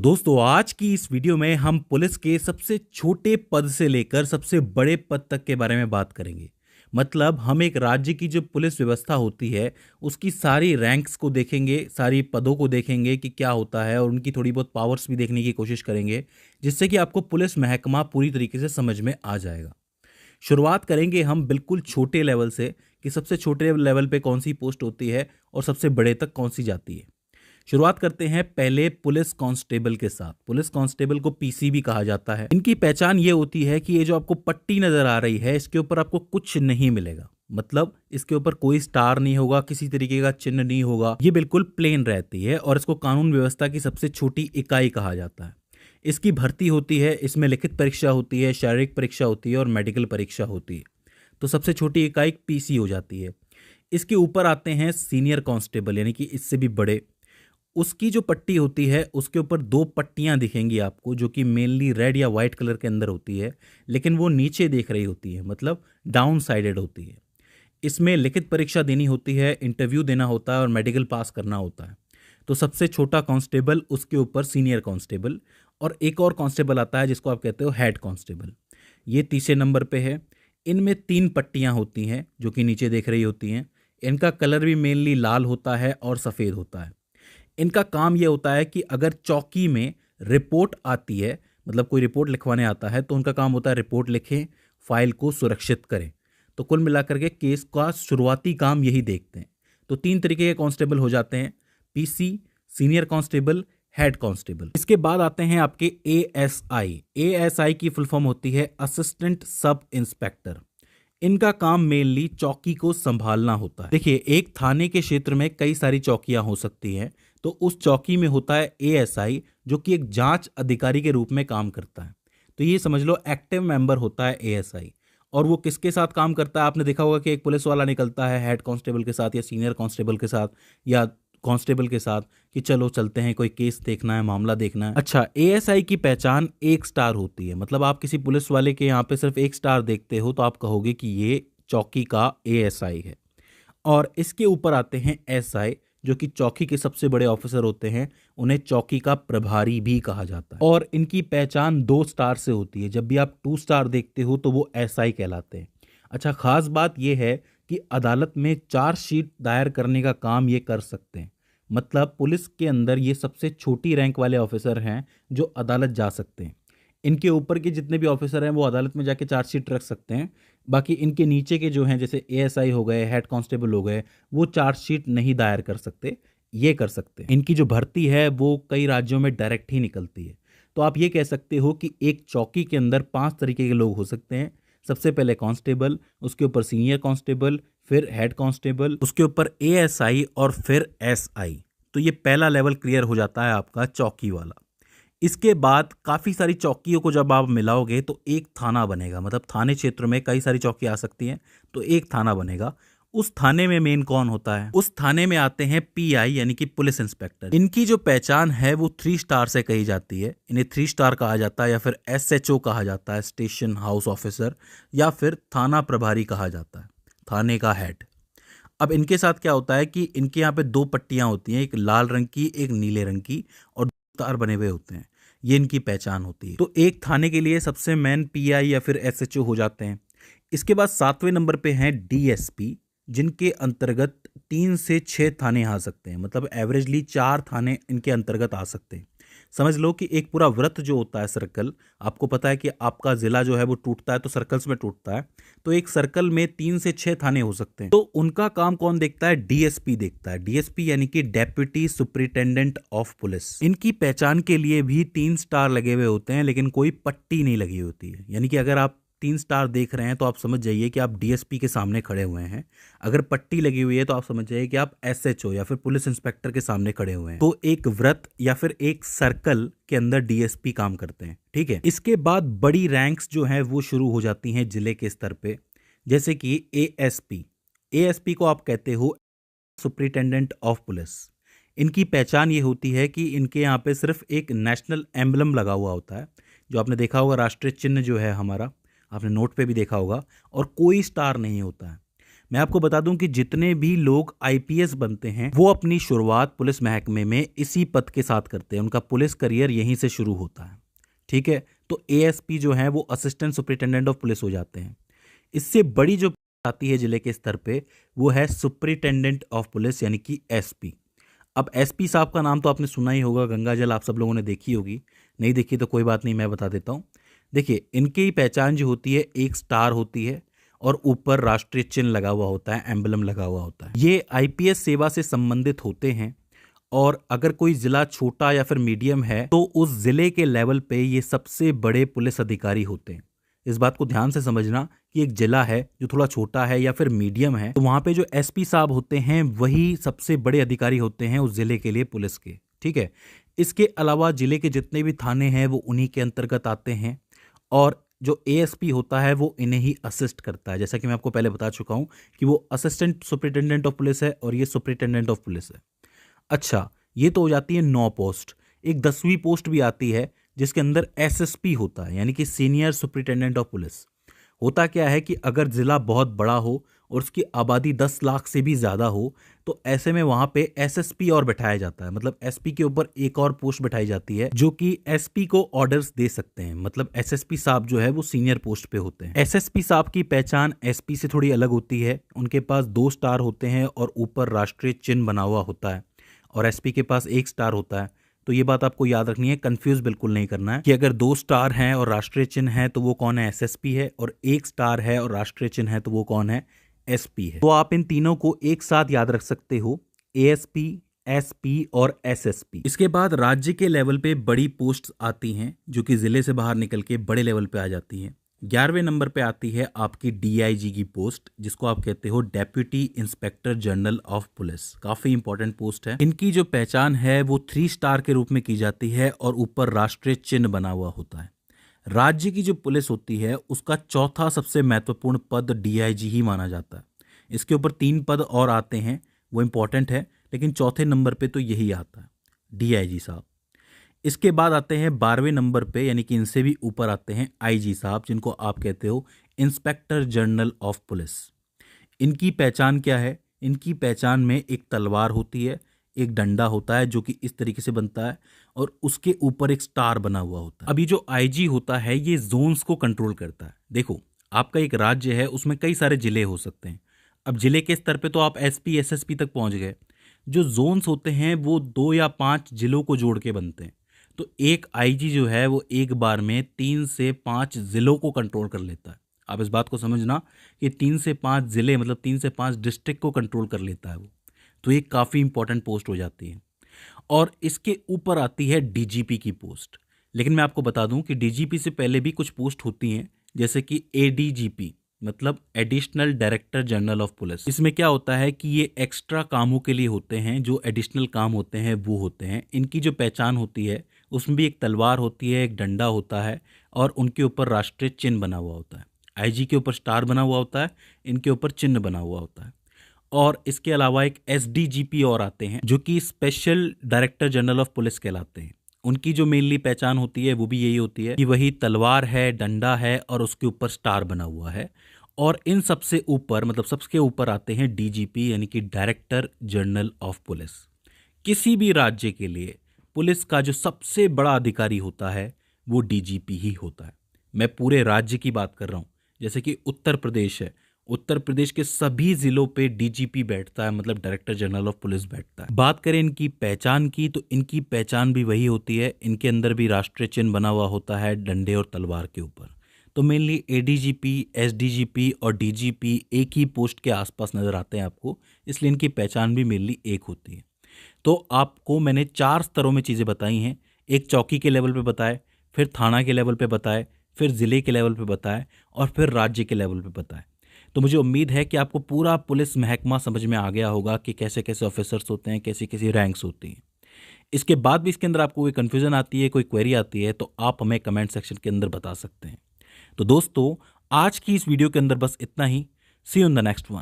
दोस्तों आज की इस वीडियो में हम पुलिस के सबसे छोटे पद से लेकर सबसे बड़े पद तक के बारे में बात करेंगे। मतलब हम एक राज्य की जो पुलिस व्यवस्था होती है उसकी सारी रैंक्स को देखेंगे, सारी पदों को देखेंगे कि क्या होता है और उनकी थोड़ी बहुत पावर्स भी देखने की कोशिश करेंगे, जिससे कि आपको पुलिस महकमा पूरी तरीके से समझ में आ जाएगा। शुरुआत करेंगे हम बिल्कुल छोटे लेवल से कि सबसे छोटे लेवल पे कौन सी पोस्ट होती है और सबसे बड़े तक कौन सी जाती है। शुरुआत करते हैं पहले पुलिस कांस्टेबल के साथ। पुलिस कांस्टेबल को पीसी भी कहा जाता है। इनकी पहचान ये होती है कि ये जो आपको पट्टी नजर आ रही है इसके ऊपर आपको कुछ नहीं मिलेगा। मतलब इसके ऊपर कोई स्टार नहीं होगा, किसी तरीके का चिन्ह नहीं होगा, ये बिल्कुल प्लेन रहती है और इसको कानून व्यवस्था की सबसे छोटी इकाई कहा जाता है। इसकी भर्ती होती है, इसमें लिखित परीक्षा होती है, शारीरिक परीक्षा होती है और मेडिकल परीक्षा होती है। तो सबसे छोटी इकाई पीसी हो जाती है। इसके ऊपर आते हैं सीनियर कांस्टेबल, यानी कि इससे भी बड़े। उसकी जो पट्टी होती है उसके ऊपर दो पट्टियां दिखेंगी आपको, जो कि मेनली रेड या वाइट कलर के अंदर होती है, लेकिन वो नीचे देख रही होती है, मतलब डाउन साइडेड होती है। इसमें लिखित परीक्षा देनी होती है, इंटरव्यू देना होता है और मेडिकल पास करना होता है। तो सबसे छोटा कांस्टेबल, उसके ऊपर सीनियर कांस्टेबल, और एक और कांस्टेबल आता है जिसको आप कहते हो हेड कांस्टेबल। ये तीसरे नंबर पे है। इनमें तीन पट्टियां होती हैं जो कि नीचे देख रही होती हैं। इनका कलर भी मेनली लाल होता है और सफ़ेद होता है। इनका काम ये होता है कि अगर चौकी में रिपोर्ट आती है, मतलब कोई रिपोर्ट लिखवाने आता है, तो उनका काम होता है रिपोर्ट लिखें, फाइल को सुरक्षित करें। तो कुल मिलाकर के केस का शुरुआती काम यही देखते हैं। तो तीन तरीके के कांस्टेबल हो जाते हैं: PC, senior constable, head constable. इसके बाद आते हैं आपके एएसआई। एएसआई की फुल फॉर्म होती है असिस्टेंट सब इंस्पेक्टर। इनका काम मेनली चौकी को संभालना होता है। देखिए, एक थाने के क्षेत्र में कई सारी चौकियां हो सकती हैं, तो उस चौकी में होता है एएसआई, जो कि एक जांच अधिकारी के रूप में काम करता है। तो ये समझ लो एक्टिव मेंबर होता है एएसआई। और वो किसके साथ काम करता है? आपने देखा होगा कि एक पुलिस वाला निकलता है हेड कांस्टेबल के साथ या सीनियर कांस्टेबल के साथ या कांस्टेबल के साथ कि चलो चलते हैं, कोई केस देखना है, मामला देखना है। अच्छा, एएसआई की पहचान एक स्टार होती है। मतलब आप किसी पुलिस वाले के यहाँ पे सिर्फ एक स्टार देखते हो तो आप कहोगे कि ये चौकी का एएसआई है। और इसके ऊपर आते हैं एसआई, जो कि चौकी के सबसे बड़े ऑफिसर होते हैं। उन्हें चौकी का प्रभारी भी कहा जाता है और इनकी पहचान 2 स्टार से होती है। जब भी आप 2 स्टार देखते हो तो वो एसआई कहलाते हैं। अच्छा, खास बात यह है कि अदालत में चार्जशीट दायर करने का काम ये कर सकते हैं। मतलब पुलिस के अंदर ये सबसे छोटी रैंक वाले ऑफिसर हैं जो अदालत जा सकते हैं। इनके ऊपर के जितने भी ऑफिसर हैं वो अदालत में जाके चार्जशीट रख सकते हैं। बाकी इनके नीचे के जो हैं, जैसे एएसआई हो गए, हेड कांस्टेबल हो गए, वो चार्जशीट नहीं दायर कर सकते, ये कर सकते हैं। इनकी जो भर्ती है वो कई राज्यों में डायरेक्ट ही निकलती है। तो आप ये कह सकते हो कि एक चौकी के अंदर 5 तरीके के लोग हो सकते हैं। सबसे पहले कांस्टेबल, उसके ऊपर सीनियर कांस्टेबल, फिर हेड कांस्टेबल, उसके ऊपर एएसआई और फिर एसआई। तो ये पहला लेवल क्लियर हो जाता है आपका चौकी वाला। इसके बाद काफ़ी सारी चौकियों को जब आप मिलाओगे तो एक थाना बनेगा। मतलब थाने क्षेत्र में कई सारी चौकी आ सकती हैं, तो एक थाना बनेगा। उस थाने में मेन कौन होता है? उस थाने में आते हैं पीआई, यानी कि पुलिस इंस्पेक्टर। इनकी जो पहचान है वो 3 स्टार से कही जाती है। इन्हें 3 स्टार कहा जाता है या फिर एसएचओ कहा जाता है, स्टेशन हाउस ऑफिसर, या फिर थाना प्रभारी कहा जाता है, थाने का हेड। अब इनके साथ क्या होता है कि इनके यहाँ पे 2 पट्टियां होती हैं, एक लाल रंग की, एक नीले रंग की, और 2 स्टार बने हुए होते हैं। ये इनकी पहचान होती है। तो एक थाने के लिए सबसे मेन पीआई या फिर एसएचओ हो जाते हैं। इसके बाद 7वें नंबर पे हैं डीएसपी, जिनके अंतर्गत 3 से 6 थाने आ सकते हैं। मतलब एवरेजली 4 थाने इनके अंतर्गत आ सकते हैं। समझ लो कि एक पूरा वृत्त जो होता है, सर्कल, आपको पता है कि आपका जिला जो है वो टूटता है तो सर्कल्स में टूटता है। तो एक सर्कल में 3 से 6 थाने हो सकते हैं। तो उनका काम कौन देखता है? डीएसपी देखता है। डीएसपी यानी कि डेप्यूटी सुपरिटेंडेंट ऑफ पुलिस। इनकी पहचान के लिए भी 3 स्टार लगे हुए होते हैं, लेकिन कोई पट्टी नहीं लगी होती है। यानी कि अगर आप 3 स्टार देख रहे हैं तो आप समझ जाइए कि आप डीएसपी के सामने खड़े हुए हैं। अगर पट्टी लगी हुई है तो आप समझ जाइए कि आप एसएचओ या फिर पुलिस इंस्पेक्टर के सामने खड़े हुए हैं। तो एक वृत्त या फिर एक सर्कल के अंदर डीएसपी काम करते हैं, ठीक है। इसके बाद बड़ी रैंक्स जो हैं वो शुरू हो जाती हैं जिले के स्तर पे, जैसे कि एएसपी। एएसपी को आप कहते हो सुपरिटेंडेंट ऑफ पुलिस। इनकी पहचान ये होती है कि इनके यहाँ पे सिर्फ एक नेशनल एम्बलम लगा हुआ होता है, जो आपने देखा होगा, राष्ट्रीय चिन्ह जो है हमारा, आपने नोट पे भी देखा होगा, और कोई स्टार नहीं होता है। मैं आपको बता दूं कि जितने भी लोग आईपीएस बनते हैं वो अपनी शुरुआत पुलिस महकमे में इसी पद के साथ करते हैं, उनका पुलिस करियर यहीं से शुरू होता है। ठीक है, तो एएसपी जो है वो असिस्टेंट सुपरिटेंडेंट ऑफ पुलिस हो जाते हैं। इससे बड़ी जो आती है जिले के स्तर पे वो है सुपरिटेंडेंट ऑफ पुलिस यानी कि एसपी। अब एसपी साहब का नाम तो आपने सुना ही होगा, गंगा जल आप सब लोगों ने देखी होगी, नहीं देखी तो कोई बात नहीं, मैं बता देता हूँ। देखिए, इनकी पहचान जो होती है एक स्टार होती है और ऊपर राष्ट्रीय चिन्ह लगा हुआ होता है, एम्बलम लगा हुआ होता है। ये आईपीएस सेवा से संबंधित होते हैं और अगर कोई जिला छोटा या फिर मीडियम है तो उस जिले के लेवल पे ये सबसे बड़े पुलिस अधिकारी होते हैं। इस बात को ध्यान से समझना कि एक जिला है जो थोड़ा छोटा है या फिर मीडियम है तो वहां पे जो एसपी साहब होते हैं वही सबसे बड़े अधिकारी होते हैं उस जिले के लिए पुलिस के। ठीक है, इसके अलावा जिले के जितने भी थाने हैं वो उन्हीं के अंतर्गत आते हैं और जो एएसपी होता है वो इन्हें ही असिस्ट करता है। जैसा कि मैं आपको पहले बता चुका हूं कि वो असिस्टेंट सुपरिटेंडेंट ऑफ पुलिस है और ये सुपरिटेंडेंट ऑफ पुलिस है। अच्छा, ये तो हो जाती है 9 पोस्ट। एक 10वीं पोस्ट भी आती है जिसके अंदर एसएसपी होता है यानी कि सीनियर सुपरिटेंडेंट ऑफ पुलिस। होता क्या है कि अगर जिला बहुत बड़ा हो और उसकी आबादी 10 लाख से भी ज़्यादा हो तो ऐसे में वहाँ पे एसएसपी और बैठाया जाता है, मतलब एसपी के ऊपर एक और पोस्ट बैठाई जाती है जो कि एसपी को ऑर्डर्स दे सकते हैं। मतलब एसएसपी साहब जो है वो सीनियर पोस्ट पे होते हैं। एसएसपी साहब की पहचान एसपी से थोड़ी अलग होती है, उनके पास 2 स्टार होते हैं और ऊपर राष्ट्रीय चिन्ह बना हुआ होता है और एसपी के पास 1 स्टार होता है। तो ये बात आपको याद रखनी है, कंफ्यूज बिल्कुल नहीं करना है कि अगर 2 स्टार हैं और राष्ट्रीय चिन्ह है तो वो कौन है, एसएसपी है, और 1 स्टार है और राष्ट्रीय चिन्ह है तो वो कौन है, एसपी है। तो आप इन तीनों को एक साथ याद रख सकते हो, एएसपी, एसपी और एसएसपी। इसके बाद राज्य के लेवल पे बड़ी पोस्ट्स आती हैं जो कि जिले से बाहर निकल के बड़े लेवल पे आ जाती हैं। 11वें नंबर पे आती है आपकी डीआईजी की पोस्ट, जिसको आप कहते हो deputy inspector general of police. काफी इंपॉर्टेंट पोस्ट है। इनकी जो पहचान है वो 3 स्टार के रूप में की जाती है और ऊपर राष्ट्रीय चिन्ह बना हुआ होता है। राज्य की जो पुलिस होती है उसका चौथा सबसे महत्वपूर्ण पद डीआईजी ही माना जाता है। इसके ऊपर 3 पद और आते हैं, वो इंपॉर्टेंट है, लेकिन चौथे नंबर पे तो यही आता है, डीआईजी साहब। इसके बाद आते हैं 12वें नंबर पे, यानी कि इनसे भी ऊपर आते हैं आईजी साहब, जिनको आप कहते हो इंस्पेक्टर जनरल ऑफ पुलिस। इनकी पहचान क्या है? इनकी पहचान में एक तलवार होती है, एक डंडा होता है जो कि इस तरीके से बनता है और उसके ऊपर एक स्टार बना हुआ होता है। अभी जो आईजी होता है ये जोन्स को कंट्रोल करता है। देखो, आपका एक राज्य है, उसमें कई सारे जिले हो सकते हैं। अब जिले के स्तर पे तो आप एसपी एसएसपी तक पहुंच गए। जो जोन्स होते हैं वो 2 या 5 जिलों को जोड़ के बनते हैं। तो एक आईजी जो है वो एक बार में 3 से 5 जिलों को कंट्रोल कर लेता है। आप इस बात को समझना कि 3 से 5 जिले मतलब 3 से 5 डिस्ट्रिक्ट को कंट्रोल कर लेता है वो। तो ये काफ़ी इंपॉर्टेंट पोस्ट हो जाती है। और इसके ऊपर आती है डीजीपी की पोस्ट। लेकिन मैं आपको बता दूं कि डीजीपी से पहले भी कुछ पोस्ट होती हैं, जैसे कि एडीजीपी मतलब additional director general of police. इसमें क्या होता है कि ये एक्स्ट्रा कामों के लिए होते हैं, जो एडिशनल काम होते हैं वो होते हैं। इनकी जो पहचान होती है उसमें भी एक तलवार होती है, एक डंडा होता है और उनके ऊपर राष्ट्रीय चिन्ह बना हुआ होता है। आईजी के ऊपर स्टार बना हुआ होता है, इनके ऊपर चिन्ह बना हुआ होता है। और इसके अलावा एक एसडीजीपी और आते हैं जो कि special director general of police कहलाते हैं। उनकी जो मेनली पहचान होती है वो भी यही होती है कि वही तलवार है, डंडा है और उसके ऊपर स्टार बना हुआ है। और इन सबसे ऊपर मतलब सबसे ऊपर आते हैं डीजीपी यानी कि डायरेक्टर जनरल ऑफ पुलिस। किसी भी राज्य के लिए पुलिस का जो सबसे बड़ा अधिकारी होता है वो डीजीपी ही होता है। मैं पूरे राज्य की बात कर रहा हूँ। जैसे कि उत्तर प्रदेश है, उत्तर प्रदेश के सभी जिलों पे डीजीपी बैठता है, मतलब डायरेक्टर जनरल ऑफ पुलिस बैठता है। बात करें इनकी पहचान की तो इनकी पहचान भी वही होती है। इनके अंदर भी राष्ट्रीय चिन्ह बना हुआ होता है डंडे और तलवार के ऊपर। तो मेनली एडीजीपी, एसडीजीपी और डीजीपी एक ही पोस्ट के आसपास नजर आते हैं आपको, इसलिए इनकी पहचान भी मेनली एक होती है। तो आपको मैंने 4 स्तरों में चीज़ें बताई हैं। एक चौकी के लेवल पे बताए, फिर थाना के लेवल पे बताए, फिर ज़िले के लेवल पे बताए और फिर राज्य के लेवल पे बताए। तो मुझे उम्मीद है कि आपको पूरा पुलिस महकमा समझ में आ गया होगा कि कैसे कैसे ऑफिसर्स होते हैं, कैसी कैसी रैंक्स होती हैं। इसके बाद भी इसके अंदर आपको कोई कन्फ्यूज़न आती है, कोई क्वेरी आती है तो आप हमें कमेंट सेक्शन के अंदर बता सकते हैं। तो दोस्तों, आज की इस वीडियो के अंदर बस इतना ही। See you in the next one.